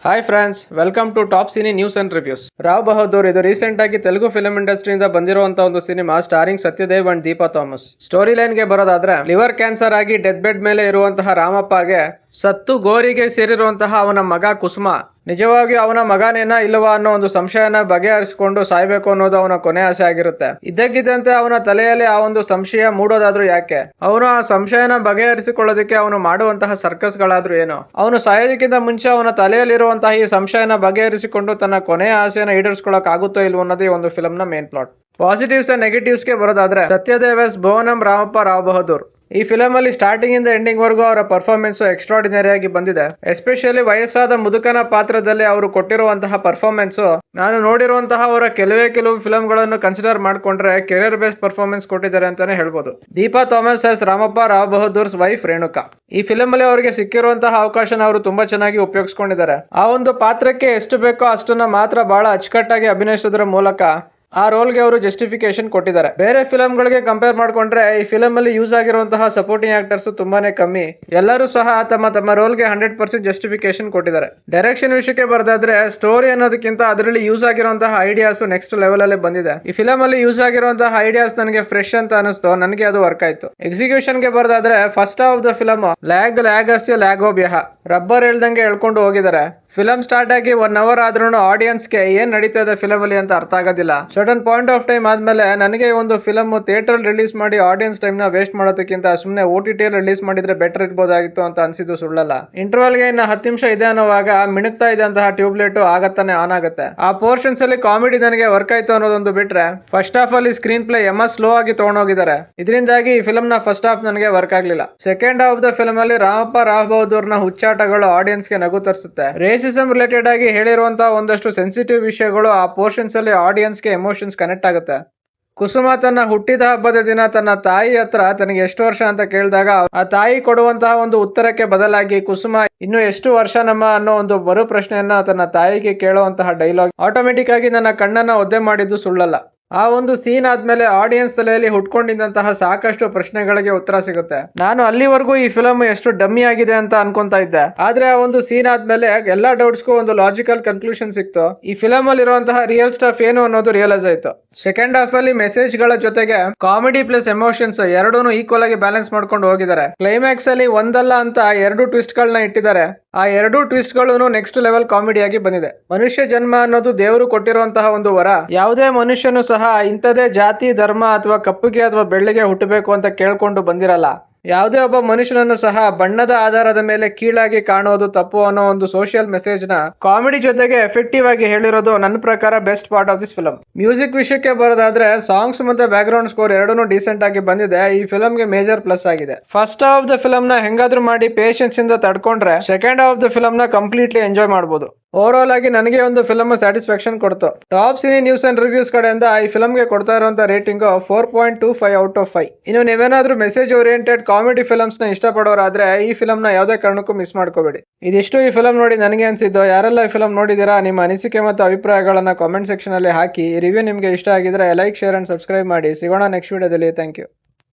Hi friends, welcome to top cine news and reviews. Rao Bahadur ಇದು recent ಆಗಿ Telugu film ಇಂಡಸ್ಟ್ರಿಯಿಂದ ಬಂದಿರುವಂತ ಒಂದು cinema starring Satyadev and Deepa Thomas. Story line ಗೆ ಬರೋದಾದ್ರೆ, ಲಿವರ್ ಕ್ಯಾನ್ಸರ್ ಆಗಿ ಡೆತ್ ಬೆಡ್ ಮೇಲೆ ಇರುವಂತಹ ರಾಮಪ್ಪಗೆ ಸತ್ತು ಗೋರಿಗೆ ಸೇರಿರುವಂತಹ ಅವನ ಮಗ ಕುಸುಮ ನಿಜವಾಗಿಯೂ ಅವನ ಮಗನೇನಾ ಇಲ್ಲವಾ ಅನ್ನೋ ಒಂದು ಸಂಶಯನ ಬಗೆಹರಿಸಿಕೊಂಡು ಸಾಯ್ಬೇಕು ಅನ್ನೋದು ಅವನ ಕೊನೆ ಆಸೆ ಆಗಿರುತ್ತೆ. ಇದ್ದಕ್ಕಿದ್ದಂತೆ ಅವನ ತಲೆಯಲ್ಲಿ ಆ ಒಂದು ಸಂಶಯ ಮೂಡೋದಾದ್ರೂ ಯಾಕೆ? ಅವನು ಆ ಸಂಶಯನ ಬಗೆಹರಿಸಿಕೊಳ್ಳೋದಕ್ಕೆ ಅವನು ಮಾಡುವಂತಹ ಸರ್ಕಸ್ ಗಳಾದ್ರೂ ಏನು? ಅವನು ಸಾಯೋದಕ್ಕಿಂತ ಮುಂಚೆ ಅವನ ತಲೆಯಲ್ಲಿರುವಂತಹ ಈ ಸಂಶಯನ ಬಗೆಹರಿಸಿಕೊಂಡು ತನ್ನ ಕೊನೆಯ ಆಸೆಯನ್ನ ಈಡೇರಿಸಿಕೊಳ್ಳಕ್ ಆಗುತ್ತೋ ಇಲ್ವೋ ಅನ್ನೋದೇ ಒಂದು ಫಿಲ್ಮ್ ನ main plot. Positives and negatives ಗೆ ಬರೋದಾದ್ರೆ, ಸತ್ಯದೇವ್ ಎಸ್ ಭುವನಂ ರಾಮಪ್ಪ ರಾವ್ ಬಹದ್ದೂರ್ ಈ ಫಿಲಮ್ ಅಲ್ಲಿ ಸ್ಟಾರ್ಟಿಂಗ್ ಇಂದ ಎಂಡಿಂಗ್ ವರೆಗೂ ಅವರ ಪರ್ಫಾರ್ಮೆನ್ಸ್ ಎಕ್ಸ್ಟ್ರಾರ್ಡಿನರಿ ಆಗಿ ಬಂದಿದೆ. ಎಸ್ಪೆಷಲಿ ವಯಸ್ಸಾದ ಮುದುಕನ ಪಾತ್ರದಲ್ಲಿ ಅವರು ಕೊಟ್ಟಿರುವಂತಹ ಪರ್ಫಾರ್ಮೆನ್ಸ್ ನಾನು ನೋಡಿರುವಂತಹ ಅವರ ಕೆಲವು ಫಿಲಮ್ ಗಳನ್ನು ಕನ್ಸಿಡರ್ ಮಾಡ್ಕೊಂಡ್ರೆ ಕೆರಿಯರ್ ಬೇಸ್ಡ್ ಪರ್ಫಾರ್ಮೆನ್ಸ್ ಕೊಟ್ಟಿದ್ದಾರೆ ಅಂತಾನೆ ಹೇಳ್ಬೋದು. Deepa Thomas as Ramappa Rao Bahadur's wife Renuka. ಈ ಫಿಲಮ್ ಅಲ್ಲಿ ಅವರಿಗೆ ಸಿಕ್ಕಿರುವಂತಹ ಅವಕಾಶನ ಅವರು ತುಂಬಾ ಚೆನ್ನಾಗಿ ಉಪಯೋಗಿಸ್ಕೊಂಡಿದ್ದಾರೆ. ಆ ಒಂದು ಪಾತ್ರಕ್ಕೆ ಎಷ್ಟು ಬೇಕೋ ಅಷ್ಟನ್ನ ಮಾತ್ರ ಬಹಳ ಅಚ್ಚುಕಟ್ಟಾಗಿ ಅಭಿನಯಿಸೋದ್ರ ಮೂಲಕ ಆ ರೋಲ್ಗೆ ಅವರು ಜಸ್ಟಿಫಿಕೇಶನ್ ಕೊಟ್ಟಿದ್ದಾರೆ. ಬೇರೆ ಫಿಲಮ್ ಗಳಿಗೆ ಕಂಪೇರ್ ಮಾಡ್ಕೊಂಡ್ರೆ ಈ ಫಿಲಮ್ ಅಲ್ಲಿ ಯೂಸ್ ಆಗಿರುವಂತಹ ಸಪೋರ್ಟಿಂಗ್ ಆಕ್ಟರ್ಸ್ ತುಂಬಾನೇ ಕಮ್ಮಿ. ಎಲ್ಲರೂ ಸಹ ತಮ್ಮ ರೋಲ್ಗೆ 100% ಜಸ್ಟಿಫಿಕೇಶನ್ ಕೊಟ್ಟಿದ್ದಾರೆ. ಡೈರೆಕ್ಷನ್ ವಿಷಯಕ್ಕೆ ಬರೋದಾದ್ರೆ, ಸ್ಟೋರಿ ಅನ್ನೋದಕ್ಕಿಂತ ಅದರಲ್ಲಿ ಯೂಸ್ ಆಗಿರುವಂತಹ ಐಡಿಯಾಸ್ ನೆಕ್ಸ್ಟ್ ಲೆವೆಲ್ ಅಲ್ಲಿ ಬಂದಿದೆ. ಈ ಫಿಲಮ್ ಅಲ್ಲಿ ಯೂಸ್ ಆಗಿರುವಂತಹ ಐಡಿಯಾಸ್ ನನಗೆ ಫ್ರೆಶ್ ಅಂತ ಅನಿಸ್ತು. ನನಗೆ ಅದು ವರ್ಕ್ ಆಯ್ತು. ಎಕ್ಸಿಕ್ಯೂಷನ್ ಗೆ ಬರೋದಾದ್ರೆ, first half of the film ಲ್ಯಾಗಸ್ಯ ಲ್ಯಾಗೋಬ್ಯಹ ರಬ್ಬರ್ ಹೇಳ್ದಂಗೆ ಹೇಳ್ಕೊಂಡು ಹೋಗಿದ್ದಾರೆ. ಫಿಲಮ್ ಸ್ಟಾರ್ಟ್ ಆಗಿ 1 hour ಆದ್ರೂ ಆಡಿಯನ್ಸ್ಗೆ ಏನ್ ನಡೀತಾ ಇದೆ ಫಿಲಮ್ ಅಲ್ಲಿ ಅಂತ ಅರ್ಥ ಆಗೋದಿಲ್ಲ. ಸರ್ಟನ್ ಪಾಯಿಂಟ್ ಆಫ್ ಟೈಮ್ ಆದ್ಮೇಲೆ ನನಗೆ ಒಂದು ಫಿಲಮ್ ಥಿಯೇಟರ್ ರಿಲೀಸ್ ಮಾಡಿ ಆಡಿಯನ್ಸ್ ಟೈಮ್ ನ ವೇಸ್ಟ್ ಮಾಡೋದಕ್ಕಿಂತ ಸುಮ್ಮನೆ OTT ರಿಲೀಸ್ ಮಾಡಿದ್ರೆ ಬೆಟರ್ ಇರ್ಬೋದಾಗಿತ್ತು ಅಂತ ಅನ್ಸಿದ್ದು ಸುಳ್ಳಲ್ಲ. ಇಂಟರ್ವಲ್ ಗೆ ಇನ್ನ 10 ನಿಮಿಷ ಇದೆ ಅನ್ನೋವಾಗ ಮಿಣುಕ್ತಾ ಇದೆ ಅಂತಹ ಟ್ಯೂಬ್ಲೈಟ್ ಆಗತ್ತಾನೆ ಆನ್ ಆಗುತ್ತೆ. ಆ ಪೋರ್ಷನ್ಸ್ ಅಲ್ಲಿ ಕಾಮಿಡಿ ನನಗೆ ವರ್ಕ್ ಆಯ್ತು ಅನ್ನೋದೊಂದು ಬಿಟ್ರೆ, ಫಸ್ಟ್ ಹಾಫ್ ಅಲ್ಲಿ ಸ್ಕ್ರೀನ್ ಪ್ಲೇ ಸ್ಲೋ ಆಗಿ ತಗೊಂಡೋಗಿದ್ದಾರೆ. ಇದರಿಂದಾಗಿ ಈ ಫಿಲಮ್ ನ ಫಸ್ಟ್ ಹಾಫ್ ನನಗೆ ವರ್ಕ್ ಆಗ್ಲಿಲ್ಲ. Second half of the film ಅಲ್ಲಿ ರಾಮಪ್ಪ ರಾವ್ ಬಹದ್ದೂರ್ ನ ಹುಚ್ಚಾಟಗಳು ಆಡಿಯನ್ಸ್ ಗೆ ನಗು ತರಿಸುತ್ತೆ. ರೇಸಿಸಂ ರಿಲೇಟೆಡ್ ಆಗಿ ಹೇಳಿರುವಂತಹ ಒಂದಷ್ಟು ಸೆನ್ಸಿಟಿವ್ ವಿಷಯಗಳು ಆ ಪೋರ್ಷನ್ಸ್ ಅಲ್ಲಿ ಆಡಿಯನ್ಸ್ ಗೆ ಎಮೋಷನ್ಸ್ ಕನೆಕ್ಟ್ ಆಗುತ್ತೆ. ಕುಸುಮ ತನ್ನ ಹುಟ್ಟಿದ ಹಬ್ಬದ ದಿನ ತನ್ನ ತಾಯಿ ಹತ್ರ ತನಗೆ ಎಷ್ಟು ವರ್ಷ ಅಂತ ಕೇಳಿದಾಗ ಆ ತಾಯಿ ಕೊಡುವಂತಹ ಒಂದು ಉತ್ತರಕ್ಕೆ ಬದಲಾಗಿ ಕುಸುಮ ಇನ್ನು ಎಷ್ಟು ವರ್ಷ ನಮ್ಮ ಅನ್ನೋ ಒಂದು ಮರು ಪ್ರಶ್ನೆಯನ್ನ ತನ್ನ ತಾಯಿಗೆ ಕೇಳುವಂತಹ ಡೈಲಾಗ್ ಆಟೋಮೆಟಿಕ್ ಆಗಿ ನನ್ನ ಕಣ್ಣನ್ನ ಒದ್ದೆ ಮಾಡಿದ್ದು ಸುಳ್ಳಲ್ಲ. ಆ ಒಂದು ಸೀನ್ ಆದ್ಮೇಲೆ ಆಡಿಯನ್ಸ್ ತಲೆಯಲ್ಲಿ ಹುಟ್ಕೊಂಡಿದ್ದಂತಹ ಸಾಕಷ್ಟು ಪ್ರಶ್ನೆಗಳಿಗೆ ಉತ್ತರ ಸಿಗುತ್ತೆ. ನಾನು ಅಲ್ಲಿವರೆಗೂ ಈ ಫಿಲಮ್ ಎಷ್ಟು ಡಮ್ಮಿ ಆಗಿದೆ ಅಂತ ಅನ್ಕೊಂತಾ ಇದ್ದೆ. ಆದ್ರೆ ಆ ಒಂದು ಸೀನ್ ಆದ್ಮೇಲೆ ಎಲ್ಲಾ ಡೌಟ್ಸ್ಗೂ ಒಂದು ಲಾಜಿಕಲ್ ಕನ್ಕ್ಲೂಷನ್ ಸಿಕ್ತು. ಈ ಫಿಲಮ್ ಅಲ್ಲಿ ಇರುವಂತಹ ರಿಯಲ್ ಸ್ಟಫ್ ಏನು ಅನ್ನೋದು ರಿಯಲೈಸ್ ಆಯ್ತು. ಸೆಕೆಂಡ್ ಹಾಫ್ ಅಲ್ಲಿ ಮೆಸೇಜ್ ಗಳ ಜೊತೆಗೆ ಕಾಮಿಡಿ ಪ್ಲಸ್ ಎಮೋಷನ್ಸ್ ಎರಡೂನು ಈಕ್ವಲ್ ಆಗಿ ಬ್ಯಾಲೆನ್ಸ್ ಮಾಡ್ಕೊಂಡು ಹೋಗಿದ್ದಾರೆ. ಕ್ಲೈಮ್ಯಾಕ್ಸ್ ಅಲ್ಲಿ ಒಂದಲ್ಲ ಅಂತ 2 ಟ್ವಿಸ್ಟ್ ಗಳನ್ನ ಇಟ್ಟಿದ್ದಾರೆ. ಆ 2 ಟ್ವಿಸ್ಟ್ ಗಳು ನೆಕ್ಸ್ಟ್ ಲೆವೆಲ್ ಕಾಮಿಡಿ ಆಗಿ ಬಂದಿದೆ. ಮನುಷ್ಯ ಜನ್ಮ ಅನ್ನೋದು ದೇವರು ಕೊಟ್ಟಿರುವಂತಹ ಒಂದು ವರ. ಯಾವುದೇ ಮನುಷ್ಯನು ಸಹ ಇಂಥದೇ ಜಾತಿ ಧರ್ಮ ಅಥವಾ ಕಪ್ಪುಗೆ ಅಥವಾ ಬೆಳ್ಳಿಗೆ ಹುಟ್ಟಬೇಕು ಅಂತ ಕೇಳ್ಕೊಂಡು ಬಂದಿರಲ್ಲ. ಯಾವುದೇ ಒಬ್ಬ ಮನುಷ್ಯನನ್ನು ಸಹ ಬಣ್ಣದ ಆಧಾರದ ಮೇಲೆ ಕೀಳಾಗಿ ಕಾಣೋದು ತಪ್ಪು ಅನ್ನೋ ಒಂದು ಸೋಷಿಯಲ್ ಮೆಸೇಜ್ ನ ಕಾಮಿಡಿ ಜೊತೆಗೆ ಎಫೆಕ್ಟಿವ್ ಆಗಿ ಹೇಳಿರೋದು ನನ್ನ ಪ್ರಕಾರ best part of this film. Music ವಿಷಯಕ್ಕೆ ಬರೋದಾದ್ರೆ, ಸಾಂಗ್ಸ್ ಮತ್ತೆ ಬ್ಯಾಕ್ ಗ್ರೌಂಡ್ ಸ್ಕೋರ್ ಎರಡೂ ಡೀಸೆಂಟ್ ಆಗಿ ಬಂದಿದೆ. ಈ ಫಿಲಮ್ ಗೆ ಮೇಜರ್ ಪ್ಲಸ್ ಆಗಿದೆ. First half of the film ನ ಹೆಂಗಾದ್ರೂ ಮಾಡಿ ಪೇಷನ್ಸ್ ಇಂದ ತಡ್ಕೊಂಡ್ರೆ second half of the film ನ ಕಂಪ್ಲೀಟ್ಲಿ ಎಂಜಾಯ್ ಮಾಡಬಹುದು. ಓವರ್ ಆಲ್ ಆಗಿ ನನಗೆ ಒಂದು ಫಿಲಮ್ ಸ್ಯಾಟಿಸ್ಫ್ಯಾಕ್ಷನ್ ಕೊಡ್ತು. Top cine news and reviews ಕಡೆಯಿಂದ ಈ ಫಿಲಮ್ ಗೆ ಕೊಡ್ತಾ ಇರುವಂತ ರೇಟಿಂಗ್ 4.25 ಔಟ್ ಆಫ್ 5. ಇನ್ನು ನೀವೇನಾದ್ರೂ ಮೆಸೇಜ್ ಓರಿಯೆಂಟೆಡ್ ಕಾಮಿಡಿ ಫಿಲಮ್ಸ್ ನ ಇಷ್ಟಪಡೋರಾದ್ರೆ ಈ ಫಿಲಮ್ ನ ಯಾವುದೇ ಕಾರಣಕ್ಕೂ ಮಿಸ್ ಮಾಡ್ಕೋಬೇಡಿ. ಇದಿಷ್ಟು ಈ ಫಿಲಮ್ ನೋಡಿ ನನಗೆ ಅನ್ಸಿದ್ದು. ಯಾರೆಲ್ಲ ಈ ಫಿಲಮ್ ನೋಡಿದೀರಾ, ನಿಮ್ಮ ಅನಿಸಿಕೆ ಮತ್ತು ಅಭಿಪ್ರಾಯಗಳನ್ನ ಕಾಮೆಂಟ್ ಸೆಕ್ಷನ್ ಅಲ್ಲಿ ಹಾಕಿ. ಈ ರಿವ್ಯೂ ನಿಮ್ಗೆ ಇಷ್ಟ ಆಗಿದ್ರೆ ಲೈಕ್, ಶೇರ್ ಅಂಡ್ ಸಬ್ಸ್ಕ್ರೈಬ್ ಮಾಡಿ. ಸಿಗೋಣ ನೆಕ್ಸ್ಟ್ ವಿಡಿಯೋದಲ್ಲಿ. Thank you.